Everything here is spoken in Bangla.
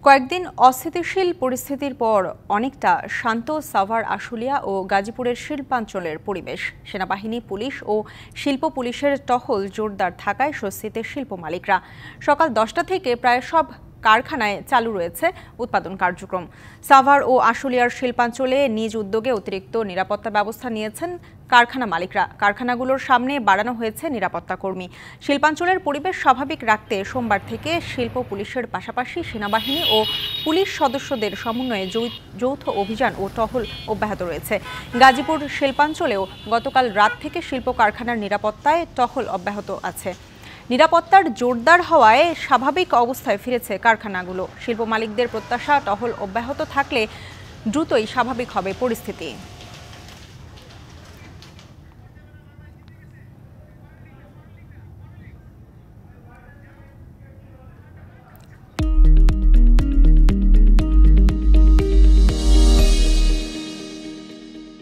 কয়েকদিন অস্থিতিশীল পরিস্থিতির পর অনেকটা শান্ত সাভার, আশুলিয়া ও গাজীপুরের শিল্পাঞ্চলের পরিবেশ। সেনাবাহিনী, পুলিশ ও শিল্প পুলিশের টহল জোরদার থাকায় স্বস্তিতে শিল্প মালিকরা। সকাল 10টা থেকে প্রায় সব কারখানায় চালু রয়েছে উৎপাদন কার্যক্রম। সাভার ও আশুলিয়ার শিল্পাঞ্চলে নিজ উদ্যোগে অতিরিক্ত নিরাপত্তা ব্যবস্থা নিয়েছেন কারখানা মালিকরা। কারখানাগুলোর সামনে বাড়ানো হয়েছে নিরাপত্তা কর্মী। শিল্পাঞ্চলের পরিবেশ স্বাভাবিক রাখতে সোমবার থেকে শিল্প পুলিশের পাশাপাশি সেনাবাহিনী ও পুলিশ সদস্যদের সমন্বয়ে যৌথ অভিযান ও টহল অব্যাহত রয়েছে। গাজীপুর শিল্পাঞ্চলেও গতকাল রাত থেকে শিল্প কারখানার নিরাপত্তায় টহল অব্যাহত আছে। নিরাপত্তার জোরদার হওয়ায় স্বাভাবিক অবস্থায় ফিরেছে কারখানাগুলো। শিল্প মালিকদের প্রত্যাশা, টহল অব্যাহত থাকলে দ্রুতই স্বাভাবিক হবে পরিস্থিতি।